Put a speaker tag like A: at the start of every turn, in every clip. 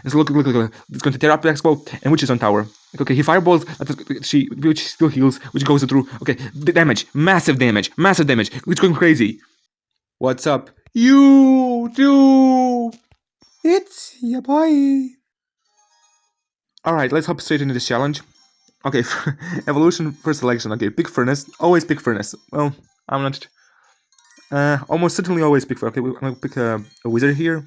A: And so look. It's going to tear up the Xbow, and Witch is on tower. Okay, he fireballs, Witch still heals, Witch goes through. Okay, the damage, massive damage, Witch going crazy. What's up? You too! It's your boy. Alright, let's hop straight into this challenge. Okay, evolution for selection. Okay, pick furnace. Always pick furnace. Well, I'm not... almost certainly always pick furnace. Okay, I'm gonna pick a wizard here.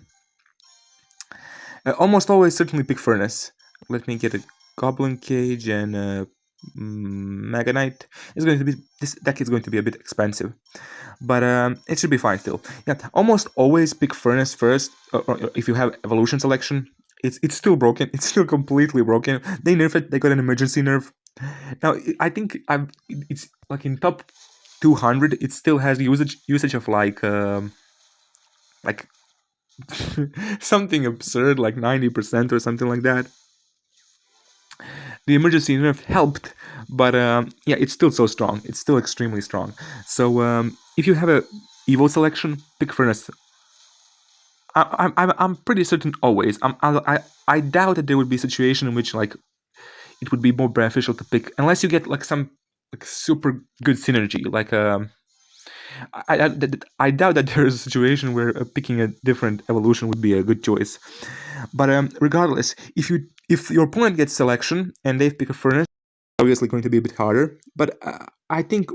A: Almost always certainly pick furnace. Let me get a goblin cage and Mega Knight. It's going to be... This deck is going to be a bit expensive. But it should be fine still. Yeah, almost always pick furnace first, or if you have evolution selection. It's still broken. It's still completely broken. They nerfed it. They got an emergency nerf. Now I think it's like in top 200. It still has usage of like something absurd, like 90% or something like that. The emergency nerf helped, but yeah, it's still so strong. It's still extremely strong. So if you have a Evo selection, pick furnace. I'm pretty certain always. I doubt that there would be a situation in which like it would be more beneficial to pick, unless you get like some like super good synergy. Like I doubt that there is a situation where picking a different evolution would be a good choice. But regardless, if your opponent gets selection and they pick a furnace, obviously going to be a bit harder. But I think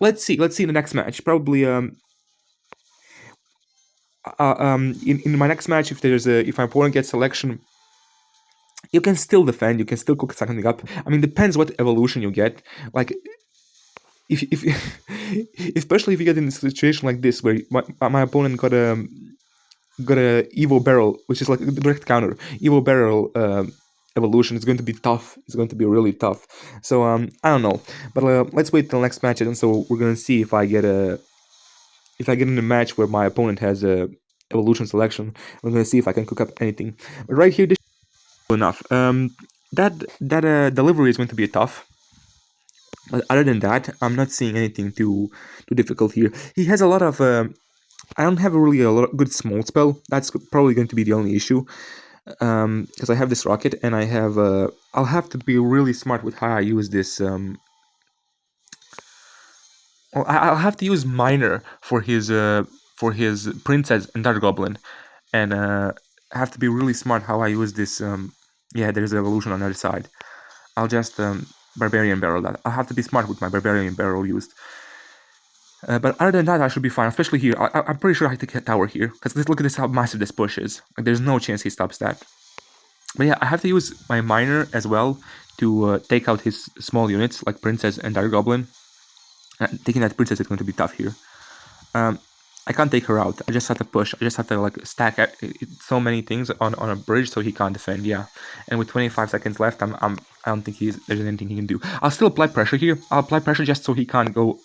A: let's see in the next match. Probably in my next match, if my opponent gets selection, you can still defend. You can still cook something up. I mean, depends what evolution you get. Like if especially if you get in a situation like this where my opponent got a Evo barrel, which is like a direct counter. Evo barrel evolution is going to be tough. It's going to be really tough. So I don't know, but let's wait till the next match, and so we're gonna see if I get in a match where my opponent has a evolution selection. I'm gonna see if I can cook up anything. But right here, this is enough. That delivery is going to be tough. But other than that, I'm not seeing anything too difficult here. He has a lot of. I don't have really a lot of good small spell. That's probably going to be the only issue. Because I have this rocket and I have. I'll have to be really smart with how I use this. I'll have to use Miner for his Princess and Dark Goblin, and I have to be really smart how I use this. Yeah, there's an evolution on the other side. I'll just Barbarian Barrel that. I'll have to be smart with my Barbarian Barrel used. But other than that, I should be fine. Especially here, I'm pretty sure I take a tower here because look at this how massive this push is. Like, there's no chance he stops that. But yeah, I have to use my Miner as well to take out his small units like Princess and Dark Goblin. Taking that Princess is going to be tough here. I can't take her out. I just have to push. I just have to like stack so many things on a bridge so he can't defend. Yeah, and with 25 seconds left, I don't think there's anything he can do. I'll still apply pressure here. I'll apply pressure just so he can't go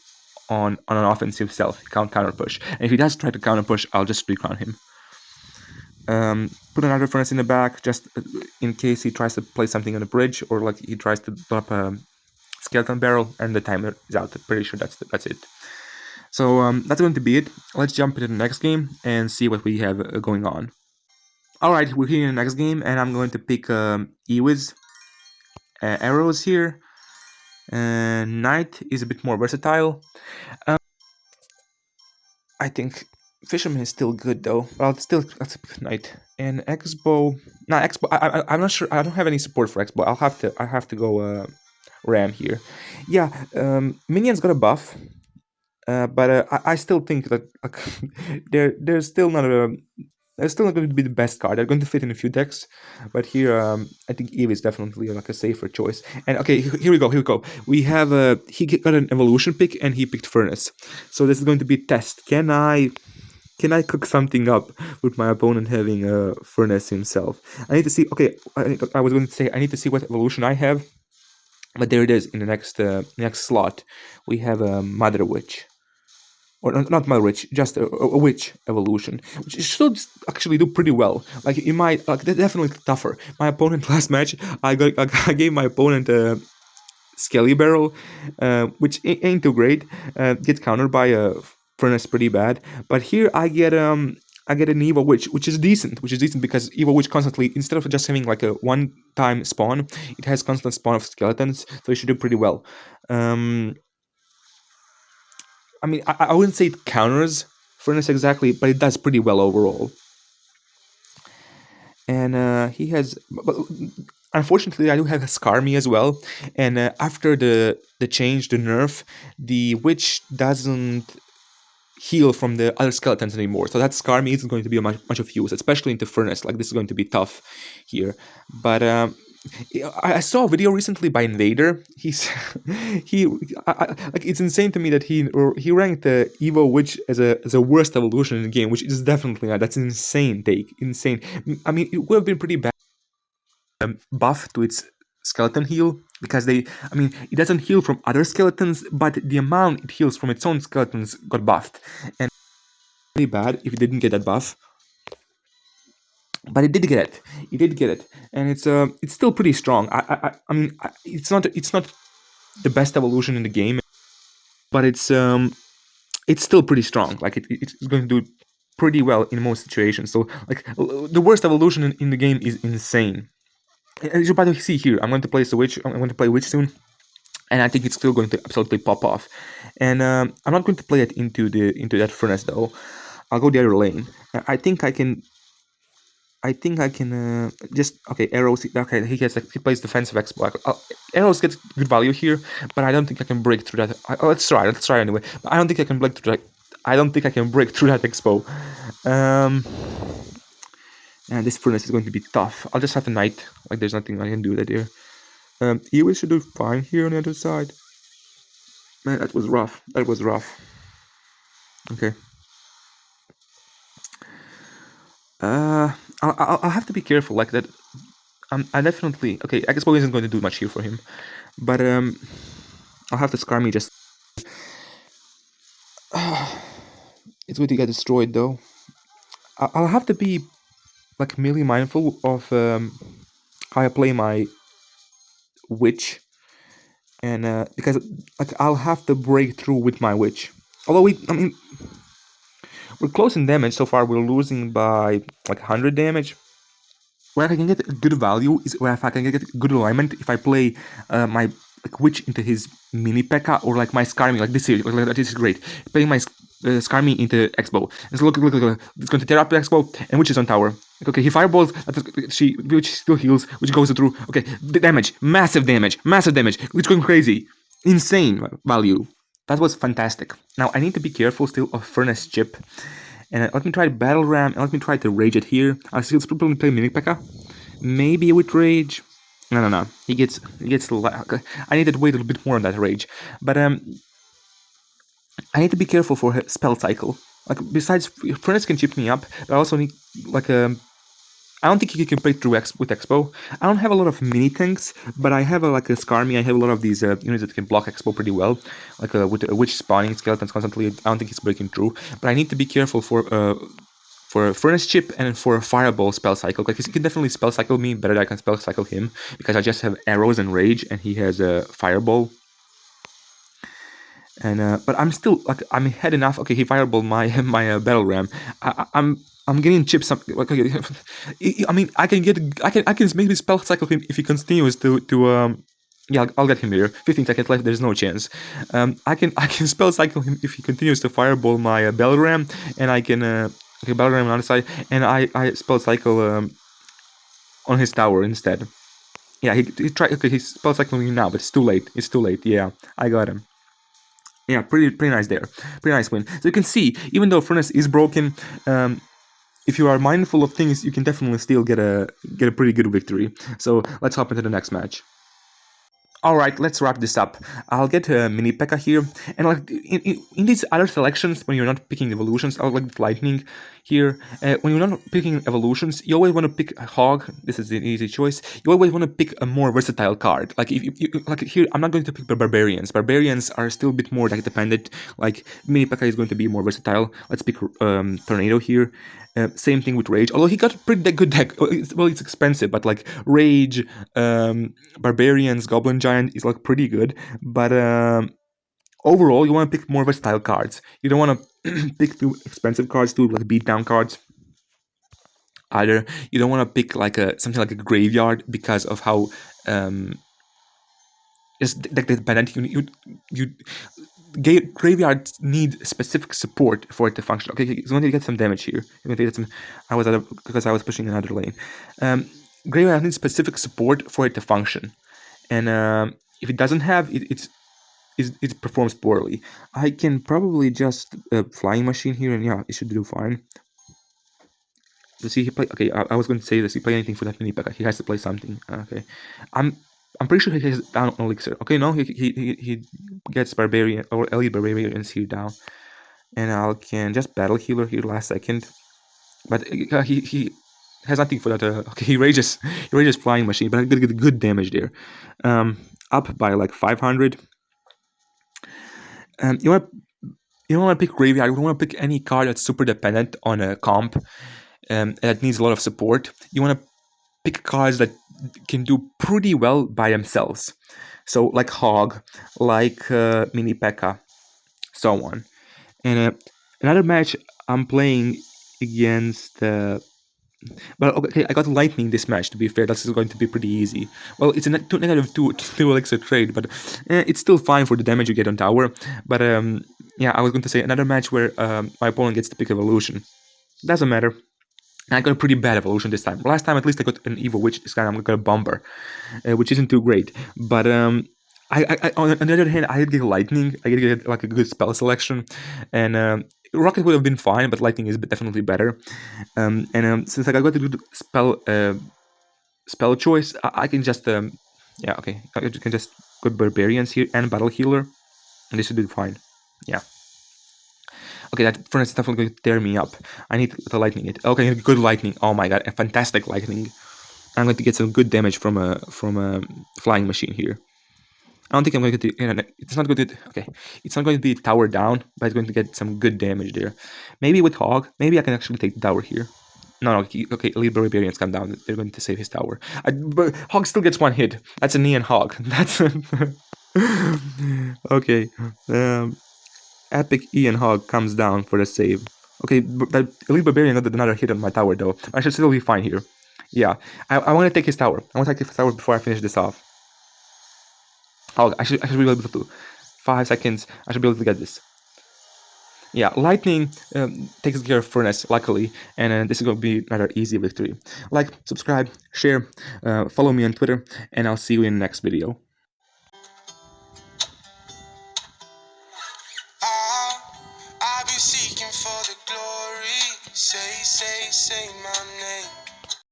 A: on an offensive self. He can't counter push. And if he does try to counter push, I'll just recon him. Put another furnace in the back just in case he tries to play something on the bridge or like he tries to drop a skeleton barrel, and the timer is out. I'm pretty sure that's it. So that's going to be it. Let's jump into the next game and see what we have going on. Alright, we're here in the next game, and I'm going to pick Ewiz arrows here. Knight is a bit more versatile. I think Fisherman is still good though. Well, let's pick Knight. And Xbow. No, Xbow. I'm not sure. I don't have any support for Xbow. I have to go Ram here. Yeah, Minion's got a buff. But I still think that they're still not going to be the best card. They're going to fit in a few decks, but here I think Eve is definitely like a safer choice. And okay, here we go. We have he got an evolution pick and he picked Furnace. So this is going to be a test. Can I cook something up with my opponent having a Furnace himself? I need to see. Okay, I was going to say I need to see what evolution I have. But there it is in the next slot. We have a Mother Witch. Or not Mother Witch, just a Witch evolution. Which should actually do pretty well. Like, it might, like, they're definitely tougher. My opponent last match, I gave my opponent a Skelly Barrel, which ain't too great. Gets countered by a Furnace pretty bad. But here I get I get an Evo Witch, which is decent, because Evo Witch constantly, instead of just having like a one-time spawn, it has constant spawn of skeletons, so it should do pretty well. I mean, I wouldn't say it counters Furnace exactly, but it does pretty well overall. And he has, but unfortunately, I do have a Skarmy as well. And after the change, the nerf, the Witch doesn't heal from the other skeletons anymore. So that Skarmy isn't going to be much of use, especially into Furnace. Like, this is going to be tough here. But I saw a video recently by Invader. Like, it's insane to me that he ranked the Evo Witch as a worst evolution in the game, which is definitely not. That's an insane take. Insane. I mean, it would have been pretty bad. Buff to its skeleton heal, because it doesn't heal from other skeletons, but the amount it heals from its own skeletons got buffed, and really bad if it didn't get that buff. But it did get it, and it's still pretty strong. I mean, it's not the best evolution in the game, but it's still pretty strong. Like, it's going to do pretty well in most situations. So, like, the worst evolution in the game is insane. As you by the way see here, I'm going to play the Witch. I'm going to play Witch soon, and I think it's still going to absolutely pop off. And I'm not going to play it into that Furnace though. I'll go the other lane. I think I can just okay. Arrows. Okay, he plays defensive Xbow. Arrows get good value here, but I don't think I can break through that. Let's try anyway. But I don't think I can break through that. I don't think I can break through that Xbow. And this Furnace is going to be tough. I'll just have to Knight. Like, there's nothing I can do that here. Ewe should do fine here on the other side. Man, that was rough. Okay. I'll have to be careful like that. I definitely... Okay, Xbow isn't going to do much here for him. But, I'll have to Skarmy just... It's going to get destroyed, though. I'll have to be, like, really mindful of how I play my Witch. And, because, like, I'll have to break through with my Witch. Although we're close in damage so far. We're losing by like 100 damage. Where I can get good value is where if I can get good alignment if I play my Witch into his mini Pekka, or like my Skarmy, like this here. Like, this is great. Playing my Skarmy into Xbow. And so look, it's going to tear up the Xbow, and Witch is on tower. Okay, he fireballs, Witch still heals, which goes through. Okay, the damage, massive damage, Witch going crazy, insane value. That was fantastic. Now, I need to be careful still of Furnace Chip. And let me try Battle Ram, and let me try to Rage it here. I'll still probably play Mimic Pekka. Maybe with Rage. No. He gets I need to wait a little bit more on that Rage. But I need to be careful for Spell Cycle. Like, besides, Furnace can chip me up, but I also need, like, I don't think he can break through with Xbow. I don't have a lot of mini tanks, but I have a Skarmy. I have a lot of these units that can block Xbow pretty well, like with a Witch spawning skeletons constantly. I don't think he's breaking through, but I need to be careful for Furnace Chip and for Fireball Spell Cycle, because he can definitely Spell Cycle me better than I can Spell Cycle him, because I just have Arrows and Rage, and he has a Fireball. And but I'm still I'm ahead enough. Okay, he Fireballed my Battle Ram. I'm getting chips. I mean, I can maybe Spell Cycle him if he continues to yeah, I'll get him here. 15 seconds left. There's no chance. I can Spell Cycle him if he continues to Fireball my Battle Ram, and I can okay, Battle Ram on the side, and I Spell Cycle on his tower instead. Yeah, he tried. Okay, he's Spell Cycling now, but it's too late. Yeah, I got him. Yeah, pretty nice there. Pretty nice win. So you can see, even though Furnace is broken, if you are mindful of things, you can definitely still get a pretty good victory. So let's hop into the next match. Alright, let's wrap this up. I'll get Mini Pekka here, and like in these other selections, when you're not picking evolutions, I'll like Lightning here. When you're not picking evolutions, you always want to pick a Hog. This is an easy choice. You always want to pick a more versatile card. Like if you like here, I'm not going to pick the Barbarians. Barbarians are still a bit more deck dependent. Like Mini Pekka is going to be more versatile. Let's pick Tornado here. Same thing with Rage, although he got a pretty good deck. Well, it's expensive, but like Rage, Barbarians, Goblin Giant is like pretty good. But overall, you want to pick more versatile cards. You don't want to pick too expensive cards, too like beatdown cards. either. You don't want to pick like something like a graveyard because of how just like dependent. Graveyards need specific support for it to function. Okay, he's going to get some damage here. Because I was pushing another lane. Graveyard needs specific support for it to function, and if it doesn't have it, it performs poorly. I can probably just flying machine here, and yeah, it should do fine. Does he play? Okay, I was going to say, does he play anything for that mini Pekka? He has to play something. Okay, I'm pretty sure he has down elixir. Okay, no, he gets barbarian or elite barbarians here down, and I can just battle healer here last second. But he has nothing for that. Okay, he rages flying machine, but I did get good damage there. Up by like 500. You want to pick graveyard. You don't want to pick any card that's super dependent on a comp. That needs a lot of support. You want to pick cards that can do pretty well by themselves. So like Hog, like Mini Pekka, so on. And another match I'm playing against. Well, okay, I got lightning this match. To be fair, this is going to be pretty easy. Well, it's a negative two elixir trade, but it's still fine for the damage you get on tower. But yeah, I was going to say another match where my opponent gets to pick evolution. Doesn't matter. I got a pretty bad evolution this time. Last time, at least, I got an evil witch. This time, I got a bomber, which isn't too great. But I on the other hand, I did get lightning. I did get like a good spell selection, and rocket would have been fine, but lightning is definitely better. And since I got a good spell choice, I can just yeah, okay, I can just go barbarians here and battle healer, and this should do fine. Yeah. Okay, that furnace is definitely going to tear me up. I need the lightning it. Okay, good lightning. Oh my god, a fantastic lightning. I'm going to get some good damage from a flying machine here. I don't think I'm going to get it's not going to okay. It's not going to be tower down, but it's going to get some good damage there. Maybe with Hog, maybe I can actually take the tower here. No, okay, elite barbarians come down. They're going to save his tower. But Hog still gets one hit. That's a Neon Hog. That's okay. Epic Ian Hog comes down for the save. Okay, that elite barbarian got another hit on my tower though. I should still be fine here. Yeah, I want to take his tower. I want to take his tower before I finish this off. Oh, I should be able to. 5 seconds. I should be able to get this. Yeah, lightning takes care of furnace, luckily, and this is going to be another easy victory. Like, subscribe, share, follow me on Twitter, and I'll see you in the next video.